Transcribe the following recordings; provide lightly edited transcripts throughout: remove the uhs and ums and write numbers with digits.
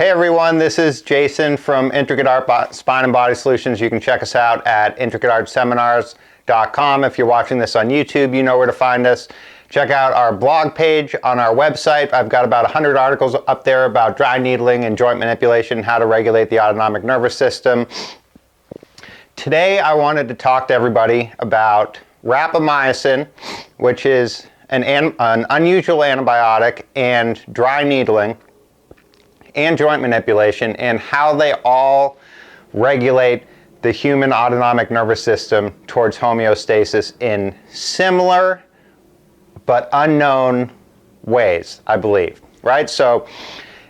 Hey everyone, this is Jason from Intricate Art Spine and Body Solutions. You can check us out at intricateartseminars.com. If you're watching this on YouTube, you know where to find us. Check out our blog page on our website. I've got about 100 articles up there about dry needling and joint manipulation, how to regulate the autonomic nervous system. Today I wanted to talk to everybody about rapamycin, which is an unusual antibiotic, and dry needling and joint manipulation, and how they all regulate the human autonomic nervous system towards homeostasis in similar but unknown ways, I believe, right? So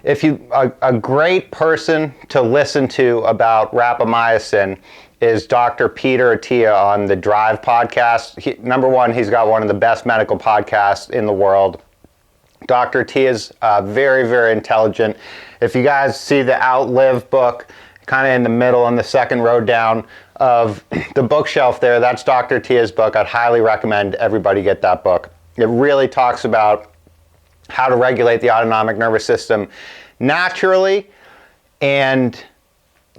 if you, a great person to listen to about rapamycin is Dr. Peter Attia on the Drive podcast. Number one, he's got one of the best medical podcasts in the world. Dr. T is very, very intelligent. If you guys see the Outlive book, kind of in the middle on the second row down of the bookshelf there, that's Dr. Tia's book. I'd highly recommend everybody get that book. It really talks about how to regulate the autonomic nervous system naturally and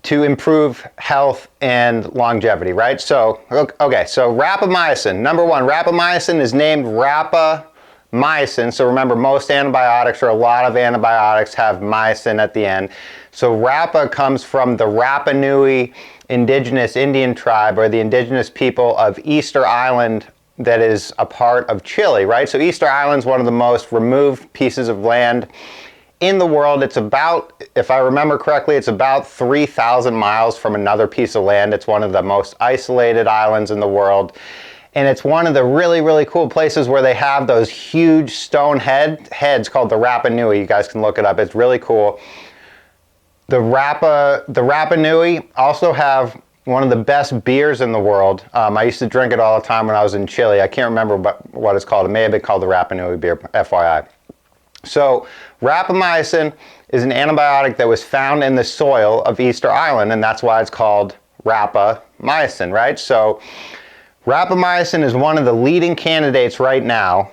to improve health and longevity, right? So, okay, so rapamycin. Number one, rapamycin is named rapamycin. So remember, most antibiotics, or a lot of antibiotics, have mycin at the end. So rapa comes from the Rapa Nui indigenous Indian tribe, or the indigenous people of Easter Island that is a part of Chile, right? So Easter Island is one of the most removed pieces of land in the world. It's about, if I remember correctly, it's about 3,000 miles from another piece of land. It's one of the most isolated islands in the world. And it's one of the really, really cool places where they have those huge stone heads called the Rapa Nui. You guys can look it up. It's really cool. The Rapa Nui also have one of the best beers in the world. I used to drink it all the time when I was in Chile. I can't remember what it's called. It may have been called the Rapa Nui beer, FYI. So rapamycin is an antibiotic that was found in the soil of Easter Island, and that's why it's called rapamycin, right? So rapamycin is one of the leading candidates right now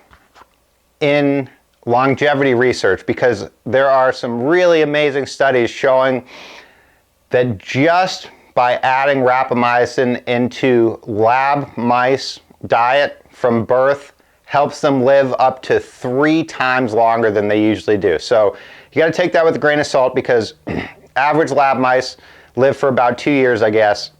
in longevity research, because there are some really amazing studies showing that just by adding rapamycin into lab mice diet from birth helps them live up to 3 times longer than they usually do. So you got to take that with a grain of salt, because average lab mice live for about 2 years, I guess.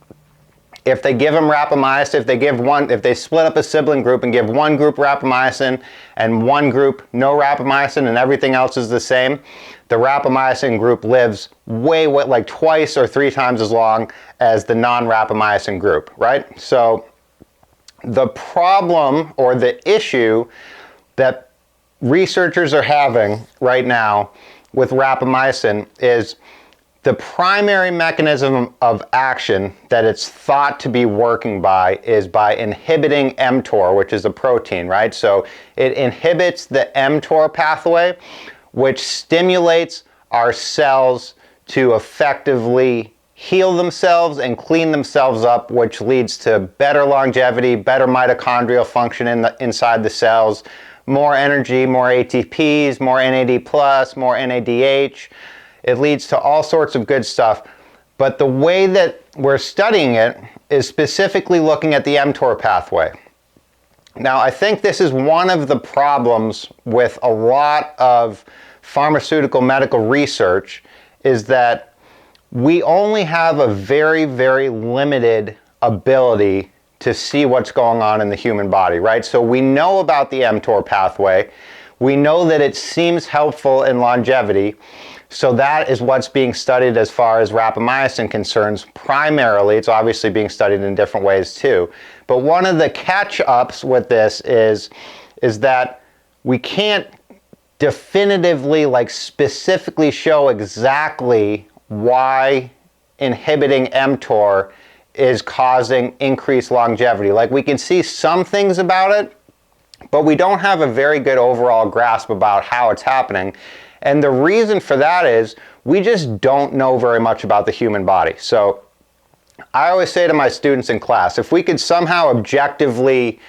If they give them rapamycin, if they split up a sibling group and give one group rapamycin and one group no rapamycin and everything else is the same, the rapamycin group lives like twice or 3 times as long as the non-rapamycin group, right? So the problem, or the issue that researchers are having right now with rapamycin, is the primary mechanism of action that it's thought to be working by is by inhibiting mTOR, which is a protein, right? So it inhibits the mTOR pathway, which stimulates our cells to effectively heal themselves and clean themselves up, which leads to better longevity, better mitochondrial function inside the cells, more energy, more ATPs, more NAD+, more NADH. It leads to all sorts of good stuff. But the way that we're studying it is specifically looking at the mTOR pathway. Now, I think this is one of the problems with a lot of pharmaceutical medical research, is that we only have a very, very limited ability to see what's going on in the human body, right? So we know about the mTOR pathway. We know that it seems helpful in longevity. So that is what's being studied as far as rapamycin concerns primarily. It's obviously being studied in different ways too. But one of the catch-ups with this is that we can't definitively, like specifically show exactly why inhibiting mTOR is causing increased longevity. Like, we can see some things about it, but we don't have a very good overall grasp about how it's happening. And the reason for that is we just don't know very much about the human body. So I always say to my students in class, if we could somehow objectively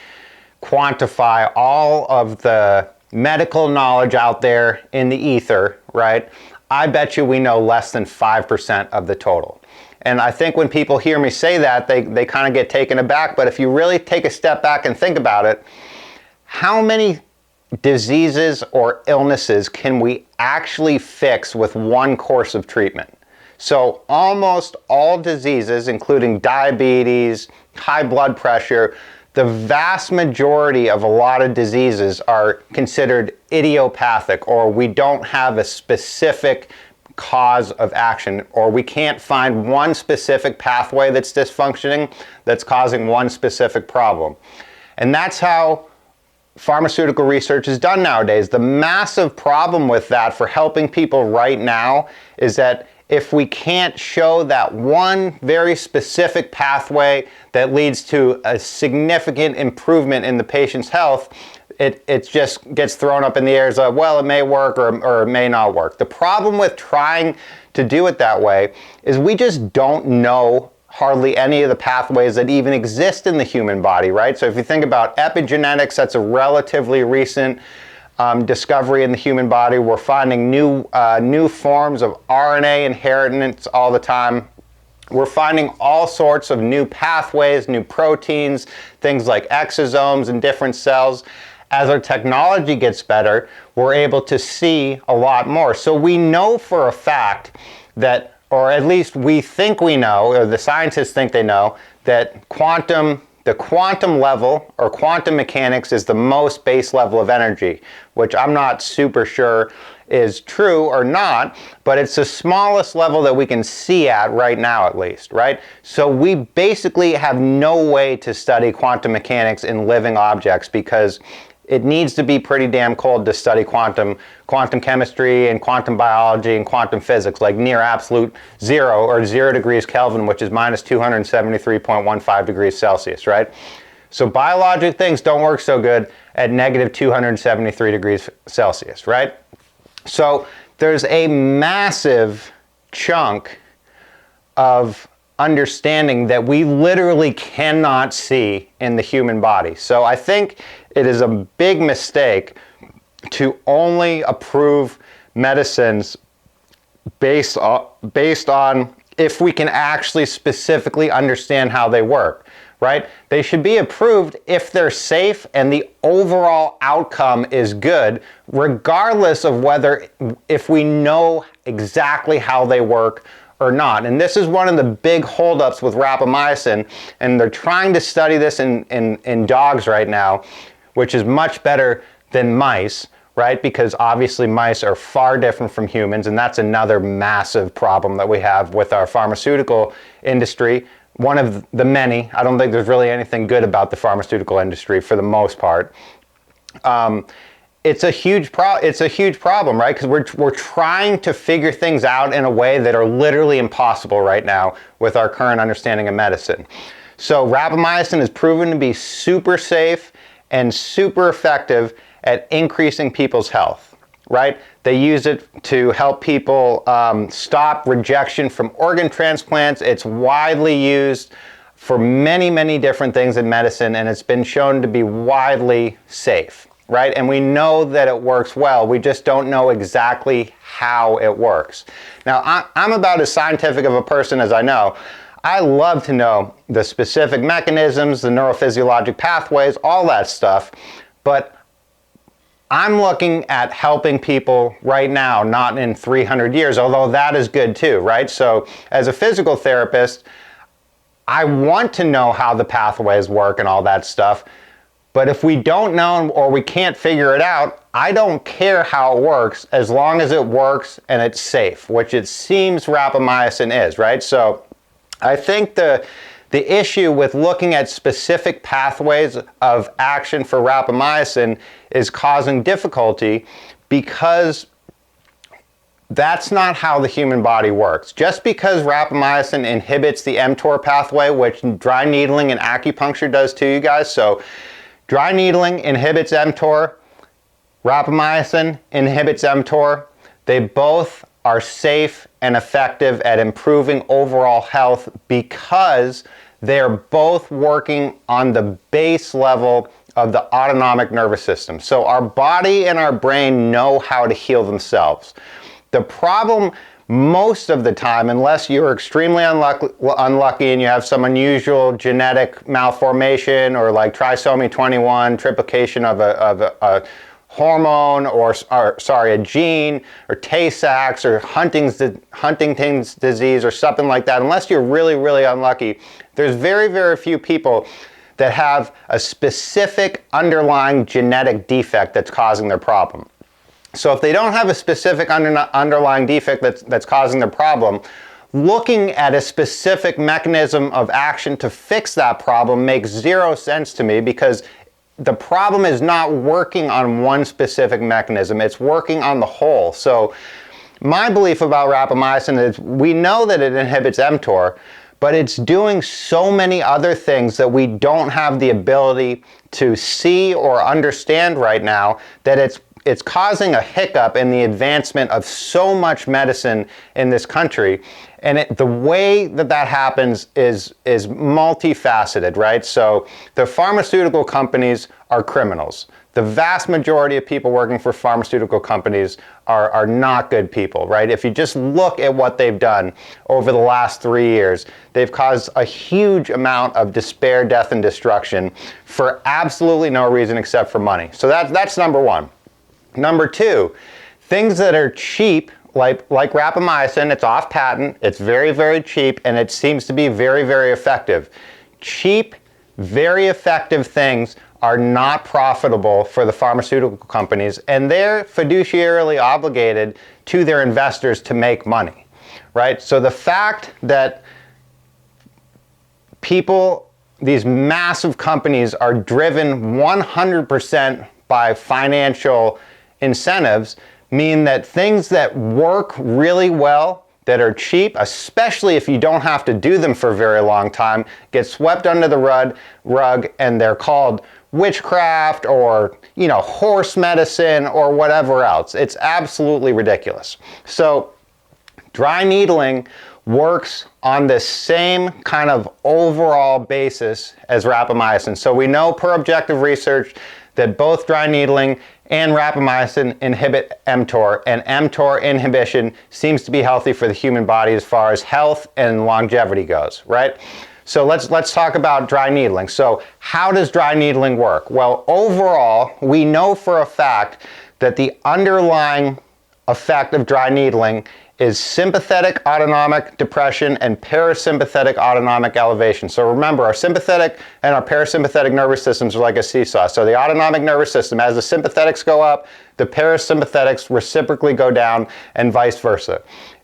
quantify all of the medical knowledge out there in the ether, right? I bet you we know less than 5% of the total. And I think when people hear me say that, they kind of get taken aback. But if you really take a step back and think about it, how many diseases or illnesses can we actually fix with one course of treatment? So almost all diseases, including diabetes, high blood pressure, the vast majority of a lot of diseases are considered idiopathic, or we don't have a specific cause of action, or we can't find one specific pathway that's dysfunctioning that's causing one specific problem. And that's how pharmaceutical research is done nowadays. The massive problem with that for helping people right now is that if we can't show that one very specific pathway that leads to a significant improvement in the patient's health, it just gets thrown up in the air as a, well, it may work or it may not work. The problem with trying to do it that way is we just don't know hardly any of the pathways that even exist in the human body, right? So if you think about epigenetics, that's a relatively recent discovery in the human body. We're finding new forms of RNA inheritance all the time. We're finding all sorts of new pathways, new proteins, things like exosomes in different cells. As our technology gets better, we're able to see a lot more. So we know for a fact that, or at least we think we know, or the scientists think they know, that the quantum level, or quantum mechanics, is the most base level of energy, which I'm not super sure is true or not, but it's the smallest level that we can see at right now, at least, right? So we basically have no way to study quantum mechanics in living objects, because it needs to be pretty damn cold to study quantum chemistry and quantum biology and quantum physics, like near absolute zero, or 0 degrees Kelvin, which is minus 273.15 degrees Celsius, right? So biologic things don't work so good at negative 273 degrees Celsius, right? So there's a massive chunk of understanding that we literally cannot see in the human body. So I think it is a big mistake to only approve medicines based on if we can actually specifically understand how they work, right? They should be approved if they're safe and the overall outcome is good, regardless of if we know exactly how they work or not. And this is one of the big holdups with rapamycin, and they're trying to study this in dogs right now, which is much better than mice, right? Because obviously mice are far different from humans, and that's another massive problem that we have with our pharmaceutical industry. One of the many. I don't think there's really anything good about the pharmaceutical industry for the most part. It's a huge problem, right? Because we're trying to figure things out in a way that are literally impossible right now with our current understanding of medicine. So rapamycin is proven to be super safe and super effective at increasing people's health, right? They use it to help people stop rejection from organ transplants. It's widely used for many, many different things in medicine, and it's been shown to be widely safe, right? And we know that it works well. We just don't know exactly how it works. Now, I'm about as scientific of a person as I know. I love to know the specific mechanisms, the neurophysiologic pathways, all that stuff, but I'm looking at helping people right now, not in 300 years, although that is good too, right? So as a physical therapist, I want to know how the pathways work and all that stuff, but if we don't know or we can't figure it out, I don't care how it works as long as it works and it's safe, which it seems rapamycin is, right? So I think the issue with looking at specific pathways of action for rapamycin is causing difficulty because that's not how the human body works. Just because rapamycin inhibits the mTOR pathway, which dry needling and acupuncture does too, you guys. So dry needling inhibits mTOR, rapamycin inhibits mTOR. They both are safe and effective at improving overall health because they're both working on the base level of the autonomic nervous system. So our body and our brain know how to heal themselves. The problem most of the time, unless you're extremely unlucky and you have some unusual genetic malformation or like trisomy 21, triplication of a hormone or a gene, or Tay-Sachs or Huntington's disease or something like that, unless you're really, really unlucky, there's very, very few people that have a specific underlying genetic defect that's causing their problem. So if they don't have a specific underlying defect that's causing their problem, looking at a specific mechanism of action to fix that problem makes zero sense to me, because the problem is not working on one specific mechanism, it's working on the whole. So my belief about rapamycin is we know that it inhibits mTOR, but it's doing so many other things that we don't have the ability to see or understand right now, that it's causing a hiccup in the advancement of so much medicine in this country. And the way that happens is multifaceted, right? So the pharmaceutical companies are criminals. The vast majority of people working for pharmaceutical companies are not good people, right? If you just look at what they've done over the last 3 years, they've caused a huge amount of despair, death, and destruction for absolutely no reason except for money. So that's number one. Number two, things that are cheap, like rapamycin, it's off patent, it's very, very cheap, and it seems to be very, very effective. Cheap, very effective things are not profitable for the pharmaceutical companies, and they're fiduciarily obligated to their investors to make money, right? So the fact that these massive companies are driven 100% by financial incentives mean that things that work really well, that are cheap, especially if you don't have to do them for a very long time, get swept under the rug, and they're called witchcraft or, horse medicine or whatever else. It's absolutely ridiculous. So dry needling works on the same kind of overall basis as rapamycin. So we know per objective research that both dry needling and rapamycin inhibit mTOR, and mTOR inhibition seems to be healthy for the human body as far as health and longevity goes, right? So let's talk about dry needling. So how does dry needling work? Well, overall, we know for a fact that the underlying effect of dry needling is sympathetic autonomic depression and parasympathetic autonomic elevation. So remember, our sympathetic and our parasympathetic nervous systems are like a seesaw. So the autonomic nervous system, as the sympathetics go up, the parasympathetics reciprocally go down, and vice versa.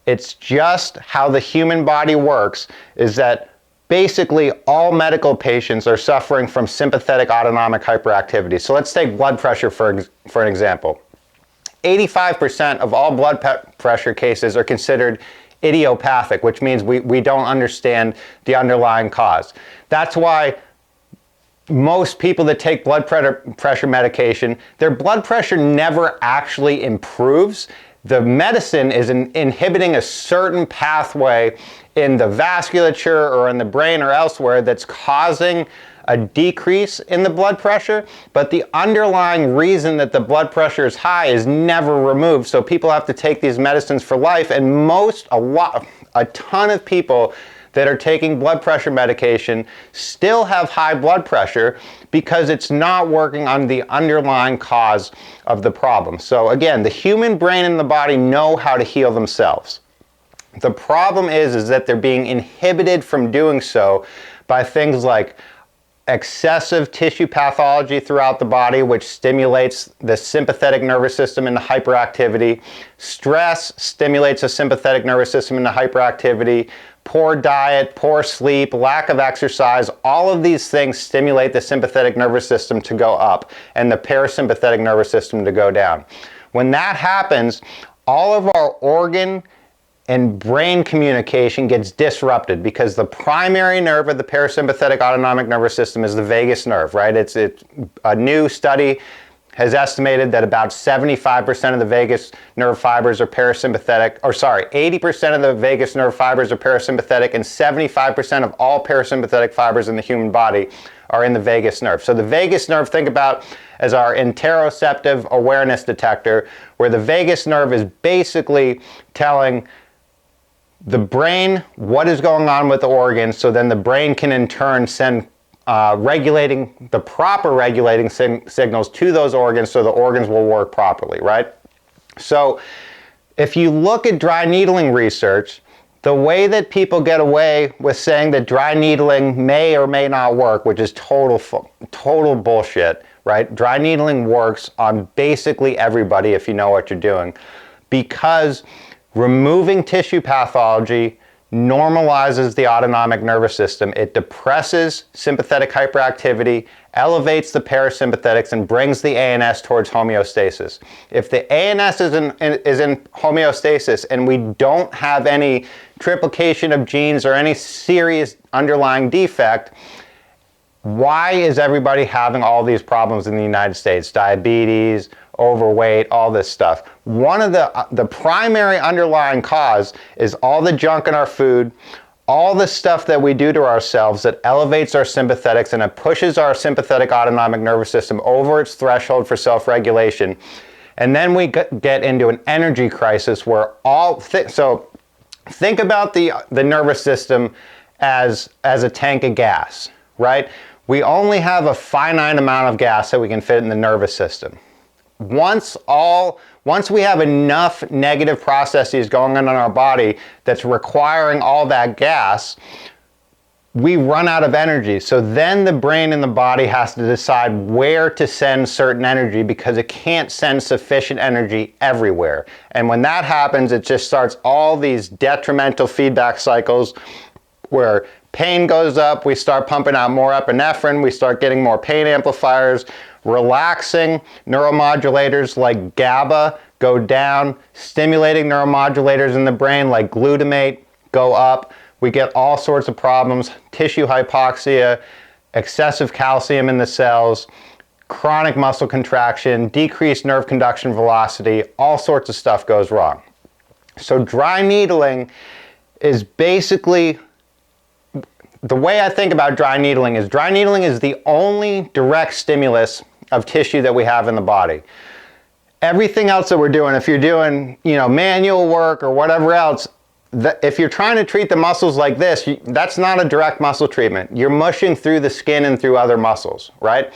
It's just how the human body works, is that basically all medical patients are suffering from sympathetic autonomic hyperactivity. So let's take blood pressure for an example. 85% of all blood pressure cases are considered idiopathic, which means we don't understand the underlying cause. That's why most people that take blood pressure medication, their blood pressure never actually improves. The medicine is inhibiting a certain pathway in the vasculature or in the brain or elsewhere that's causing a decrease in the blood pressure, but the underlying reason that the blood pressure is high is never removed. So people have to take these medicines for life, and a ton of people that are taking blood pressure medication still have high blood pressure because it's not working on the underlying cause of the problem. So again, the human brain and the body know how to heal themselves. The problem is that they're being inhibited from doing so by things like excessive tissue pathology throughout the body, which stimulates the sympathetic nervous system into hyperactivity. Stress stimulates the sympathetic nervous system into hyperactivity. Poor diet, poor sleep, lack of exercise, all of these things stimulate the sympathetic nervous system to go up and the parasympathetic nervous system to go down. When that happens, all of our organ and brain communication gets disrupted because the primary nerve of the parasympathetic autonomic nervous system is the vagus nerve, right? It's a new study has estimated that about 75% of the vagus nerve fibers are parasympathetic, 80% of the vagus nerve fibers are parasympathetic, and 75% of all parasympathetic fibers in the human body are in the vagus nerve. So the vagus nerve, think about as our interoceptive awareness detector, where the vagus nerve is basically telling the brain what is going on with the organs, so then the brain can in turn send regulating the proper regulating signals to those organs so the organs will work properly, right? So if you look at dry needling research, the way that people get away with saying that dry needling may or may not work, which is total bullshit, right? Dry needling works on basically everybody if you know what you're doing, because removing tissue pathology normalizes the autonomic nervous system. It depresses sympathetic hyperactivity, elevates the parasympathetics, and brings the ANS towards homeostasis. If the ANS is in homeostasis and we don't have any triplication of genes or any serious underlying defect, why is everybody having all these problems in the United States? Diabetes, overweight, all this stuff. One of the primary underlying cause is all the junk in our food, all the stuff that we do to ourselves that elevates our sympathetics and it pushes our sympathetic autonomic nervous system over its threshold for self-regulation. And then we get into an energy crisis where so think about the nervous system as a tank of gas, right? We only have a finite amount of gas that we can fit in the nervous system. Once we have enough negative processes going on in our body that's requiring all that gas, we run out of energy. So then the brain and the body has to decide where to send certain energy because it can't send sufficient energy everywhere. And when that happens, it just starts all these detrimental feedback cycles where pain goes up, we start pumping out more epinephrine, we start getting more pain amplifiers, relaxing neuromodulators like GABA go down, stimulating neuromodulators in the brain like glutamate go up. We get all sorts of problems, tissue hypoxia, excessive calcium in the cells, chronic muscle contraction, decreased nerve conduction velocity, all sorts of stuff goes wrong. So dry needling is basically, the way I think about dry needling is the only direct stimulus of tissue that we have in the body. Everything else that we're doing, if you're doing, manual work or whatever else, if you're trying to treat the muscles like this, that's not a direct muscle treatment. You're mushing through the skin and through other muscles, right?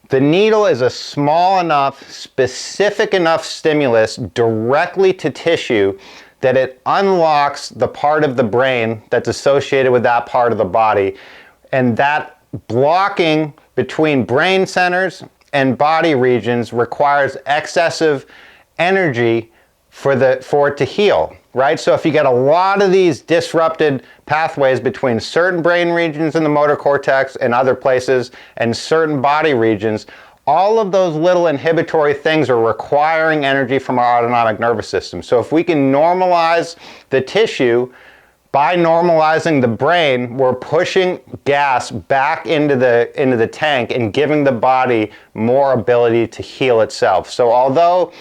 The needle is a small enough, specific enough stimulus directly to tissue that it unlocks the part of the brain that's associated with that part of the body. And that blocking between brain centers and body regions requires excessive energy for it to heal, right? So if you get a lot of these disrupted pathways between certain brain regions in the motor cortex and other places and certain body regions, all of those little inhibitory things are requiring energy from our autonomic nervous system. So if we can normalize the tissue by normalizing the brain, we're pushing gas back into the tank and giving the body more ability to heal itself. So although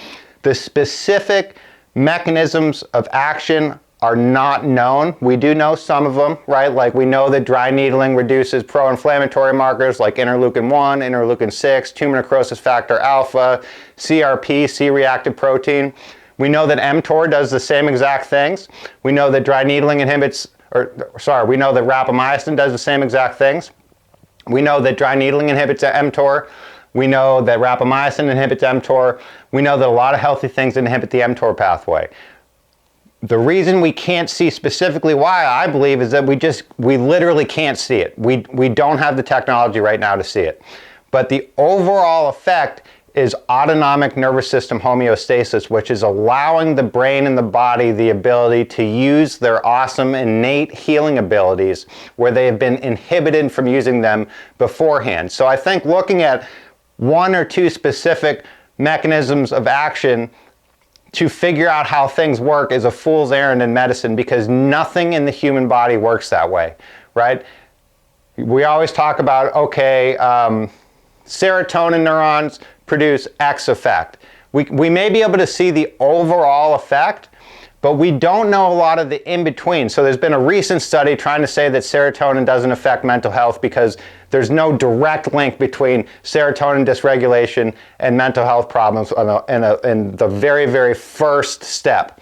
the specific mechanisms of action are not known, we do know some of them, right? Like we know that dry needling reduces pro-inflammatory markers like interleukin-1, interleukin-6, tumor necrosis factor alpha, CRP, C-reactive protein. We know that mTOR does the same exact things. We know that we know that rapamycin does the same exact things. We know that dry needling inhibits mTOR. We know that rapamycin inhibits mTOR. We know that a lot of healthy things inhibit the mTOR pathway. The reason we can't see specifically why, I believe, is that we literally can't see it. We don't have the technology right now to see it. But the overall effect is autonomic nervous system homeostasis, which is allowing the brain and the body the ability to use their awesome innate healing abilities where they have been inhibited from using them beforehand. So I think looking at one or two specific mechanisms of action to figure out how things work is a fool's errand in medicine, because nothing in the human body works that way, right? We always talk about, okay, serotonin neurons produce X effect. We may be able to see the overall effect, but we don't know a lot of the in-between. So there's been a recent study trying to say that serotonin doesn't affect mental health because there's no direct link between serotonin dysregulation and mental health problems in the very, very first step.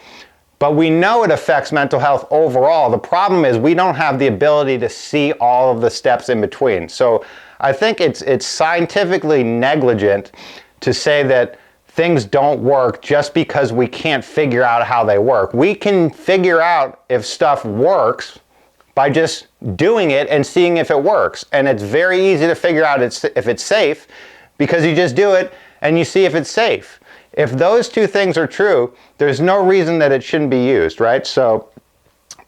But we know it affects mental health overall. The problem is we don't have the ability to see all of the steps in between. So I think it's scientifically negligent to say that things don't work just because we can't figure out how they work. We can figure out if stuff works by just doing it and seeing if it works. And it's very easy to figure out if it's safe because you just do it and you see if it's safe. If those two things are true, there's no reason that it shouldn't be used, right? So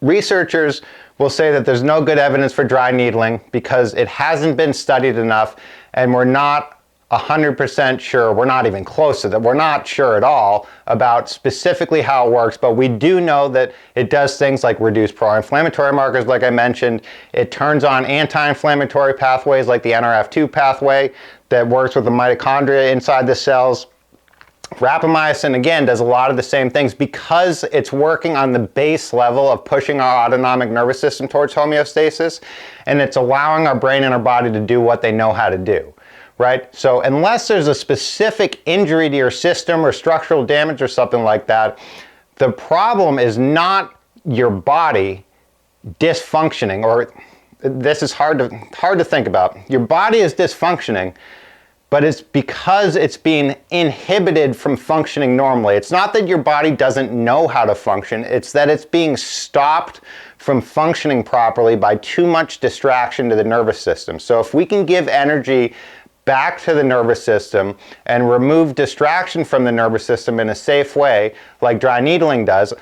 researchers will say that there's no good evidence for dry needling because it hasn't been studied enough and we're not 100% sure, we're not even close to that, we're not sure at all about specifically how it works, but we do know that it does things like reduce pro-inflammatory markers like I mentioned. It turns on anti-inflammatory pathways like the NRF2 pathway that works with the mitochondria inside the cells. Rapamycin, again, does a lot of the same things because it's working on the base level of pushing our autonomic nervous system towards homeostasis, and it's allowing our brain and our body to do what they know how to do, right? So unless there's a specific injury to your system or structural damage or something like that, the problem is not your body dysfunctioning, or this is hard to think about. Your body is dysfunctioning, but it's because it's being inhibited from functioning normally. It's not that your body doesn't know how to function, it's that it's being stopped from functioning properly by too much distraction to the nervous system. So if we can give energy back to the nervous system and remove distraction from the nervous system in a safe way, like dry needling does,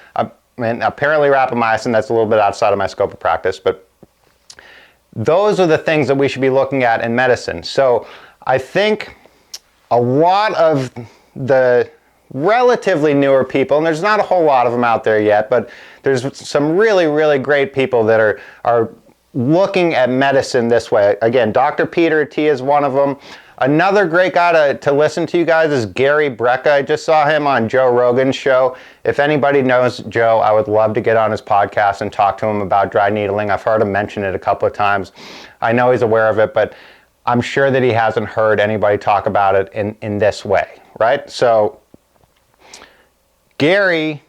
and apparently rapamycin, that's a little bit outside of my scope of practice, but those are the things that we should be looking at in medicine. So I think a lot of the relatively newer people, and there's not a whole lot of them out there yet, but there's some really, really great people that are looking at medicine this way. Again, Dr. Peter T is one of them. Another great guy to listen to, you guys, is Gary Brecka. I just saw him on Joe Rogan's show. If anybody knows Joe, I would love to get on his podcast and talk to him about dry needling. I've heard him mention it a couple of times. I know he's aware of it, but I'm sure that he hasn't heard anybody talk about it in this way, right? So Gary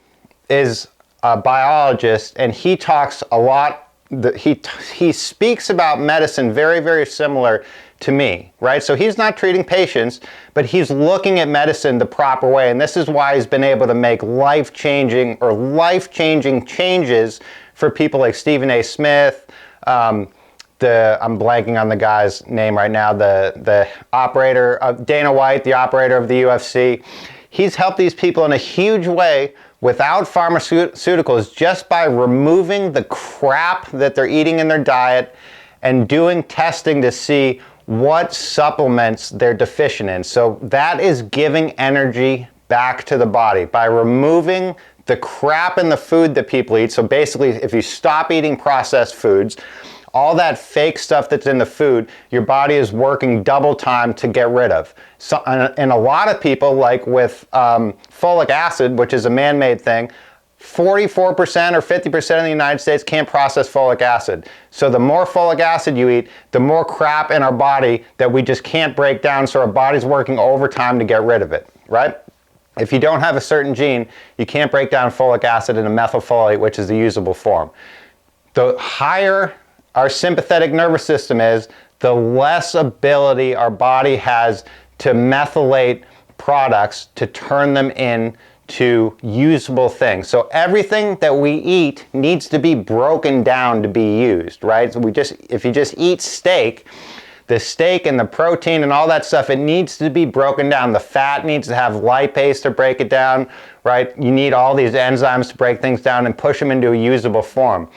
is a biologist and he talks a lot, he speaks about medicine very, very similar to me, right? So he's not treating patients, but he's looking at medicine the proper way. And this is why he's been able to make life-changing changes for people like Stephen A. Smith, I'm blanking on the guy's name right now, the operator of Dana White, the operator of the UFC. He's helped these people in a huge way without pharmaceuticals, just by removing the crap that they're eating in their diet and doing testing to see what supplements they're deficient in. So that is giving energy back to the body by removing the crap in the food that people eat. So basically, if you stop eating processed foods, all that fake stuff that's in the food, your body is working double time to get rid of. So, and a lot of people, like with folic acid, which is a man-made thing, 44% or 50% of the United States can't process folic acid. So the more folic acid you eat, the more crap in our body that we just can't break down, so our body's working overtime to get rid of it, right? If you don't have a certain gene, you can't break down folic acid into methylfolate, which is the usable form. The higher our sympathetic nervous system is, the less ability our body has to methylate products to turn them into usable things. So everything that we eat needs to be broken down to be used, right? So if you just eat steak, the steak and the protein and all that stuff, it needs to be broken down. The fat needs to have lipase to break it down, right? You need all these enzymes to break things down and push them into a usable form.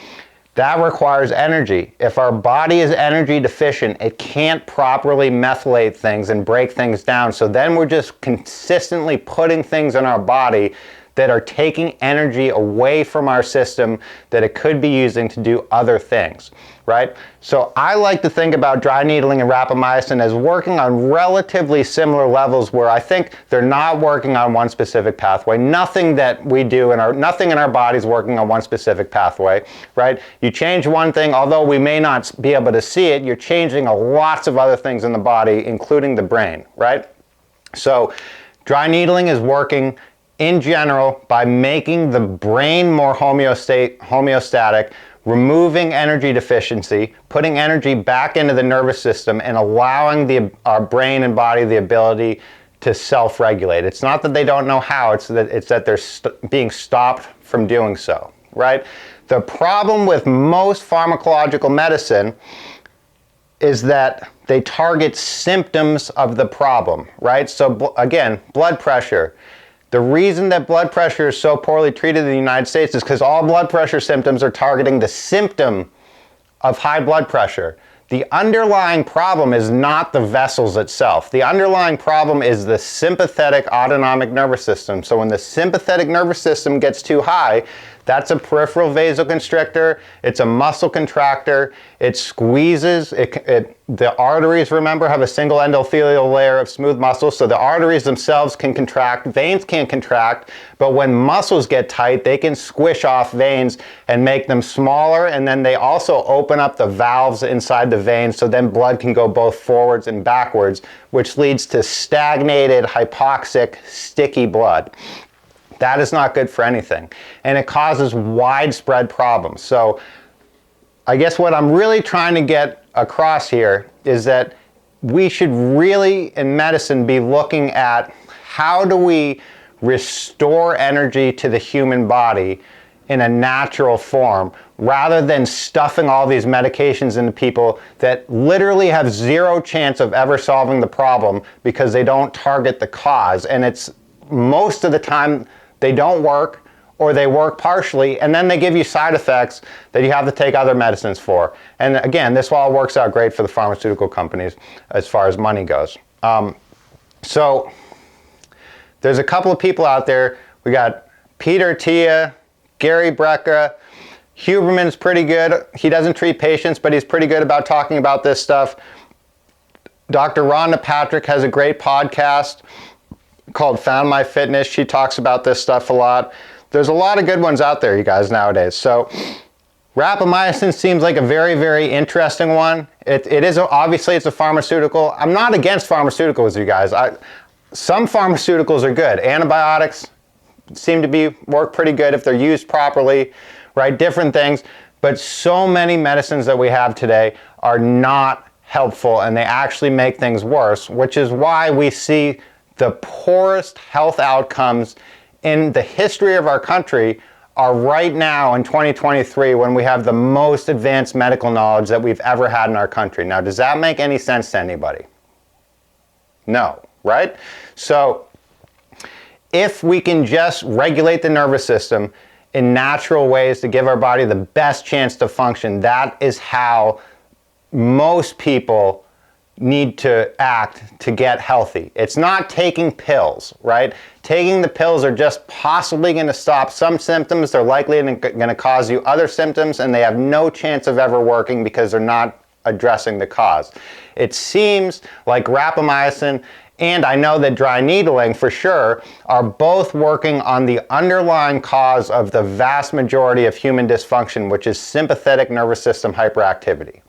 That requires energy. If our body is energy deficient, it can't properly methylate things and break things down. So then we're just consistently putting things in our body that are taking energy away from our system that it could be using to do other things, right? So I like to think about dry needling and rapamycin as working on relatively similar levels where I think they're not working on one specific pathway. Nothing that we do nothing in our body is working on one specific pathway, right? You change one thing, although we may not be able to see it, you're changing lots of other things in the body, including the brain, right? So dry needling is working in general by making the brain more homeostatic, removing energy deficiency, putting energy back into the nervous system, and allowing our brain and body the ability to self-regulate. It's not that they don't know how, it's that they're being stopped from doing so, right? The problem with most pharmacological medicine is that they target symptoms of the problem, right? So again, blood pressure. The reason that blood pressure is so poorly treated in the United States is because all blood pressure symptoms are targeting the symptom of high blood pressure. The underlying problem is not the vessels itself. The underlying problem is the sympathetic autonomic nervous system. So when the sympathetic nervous system gets too high, that's a peripheral vasoconstrictor, it's a muscle contractor, it squeezes, the arteries, remember, have a single endothelial layer of smooth muscle, so the arteries themselves can contract, veins can't contract, but when muscles get tight, they can squish off veins and make them smaller, and then they also open up the valves inside the veins, so then blood can go both forwards and backwards, which leads to stagnated, hypoxic, sticky blood. That is not good for anything, and it causes widespread problems. So I guess what I'm really trying to get across here is that we should really, in medicine, be looking at how do we restore energy to the human body in a natural form, rather than stuffing all these medications into people that literally have zero chance of ever solving the problem because they don't target the cause. And it's most of the time they don't work, or they work partially, and then they give you side effects that you have to take other medicines for. And again, this all works out great for the pharmaceutical companies as far as money goes. So there's a couple of people out there. We got Peter Tia, Gary Brecka. Huberman's pretty good. He doesn't treat patients, but he's pretty good about talking about this stuff. Dr. Rhonda Patrick has a great podcast called Found My Fitness. She talks about this stuff a lot. There's a lot of good ones out there, you guys, nowadays. So rapamycin seems like a very, very interesting one. It is, obviously it's a pharmaceutical. I'm not against pharmaceuticals, you guys. Some pharmaceuticals are good. Antibiotics seem to work pretty good if they're used properly, right? Different things. But so many medicines that we have today are not helpful, and they actually make things worse, which is why we see the poorest health outcomes in the history of our country are right now in 2023, when we have the most advanced medical knowledge that we've ever had in our country. Now, does that make any sense to anybody? No, right? So if we can just regulate the nervous system in natural ways to give our body the best chance to function, that is how most people need to act to get healthy. It's not taking pills, right? Taking the pills are just possibly going to stop some symptoms. They're likely going to cause you other symptoms, and they have no chance of ever working because they're not addressing the cause. It seems like rapamycin, and I know that dry needling for sure, are both working on the underlying cause of the vast majority of human dysfunction, which is sympathetic nervous system hyperactivity.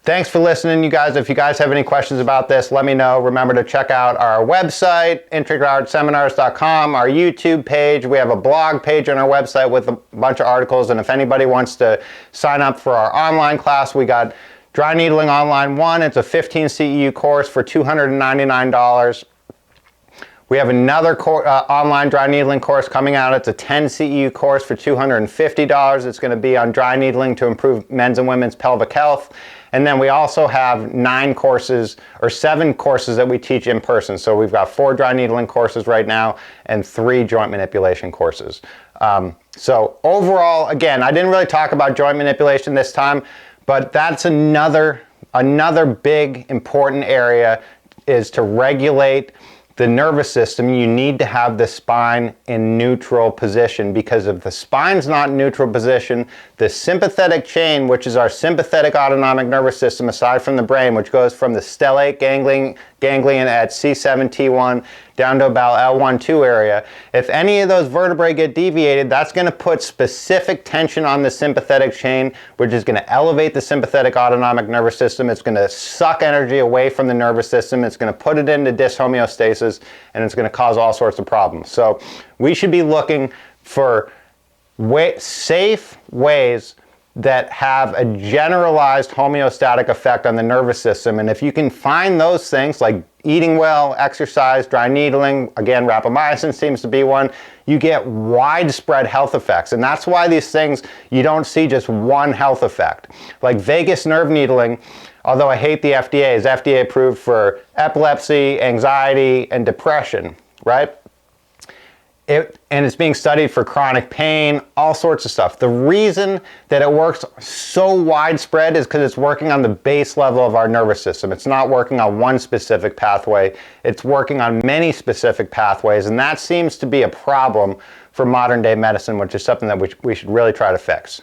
Thanks for listening, you guys. If you guys have any questions about this, let me know. Remember to check out our website, integradseminars.com, our YouTube page. We have a blog page on our website with a bunch of articles, and if anybody wants to sign up for our online class, we got Dry Needling Online 1. It's a 15 CEU course for $299. We have another online dry needling course coming out. It's a 10 CEU course for $250. It's going to be on dry needling to improve men's and women's pelvic health. And then we also have 7 courses that we teach in person. So we've got 4 dry needling courses right now and 3 joint manipulation courses. So overall, again, I didn't really talk about joint manipulation this time, but that's another big important area, is to regulate the nervous system, you need to have the spine in neutral position, because if the spine's not in neutral position, the sympathetic chain, which is our sympathetic autonomic nervous system aside from the brain, which goes from the stellate ganglion at C7T1 down to about L1-2 area, if any of those vertebrae get deviated, that's going to put specific tension on the sympathetic chain, which is going to elevate the sympathetic autonomic nervous system. It's going to suck energy away from the nervous system. It's going to put it into dishomeostasis, and it's going to cause all sorts of problems. So we should be looking for safe ways that have a generalized homeostatic effect on the nervous system. And if you can find those things like eating well, exercise, dry needling, again, rapamycin seems to be one, you get widespread health effects. And that's why these things, you don't see just one health effect. Like vagus nerve needling, although I hate the FDA, is FDA approved for epilepsy, anxiety, and depression, right? And it's being studied for chronic pain, all sorts of stuff. The reason that it works so widespread is because it's working on the base level of our nervous system. It's not working on one specific pathway. It's working on many specific pathways, and that seems to be a problem for modern day medicine, which is something that we should really try to fix.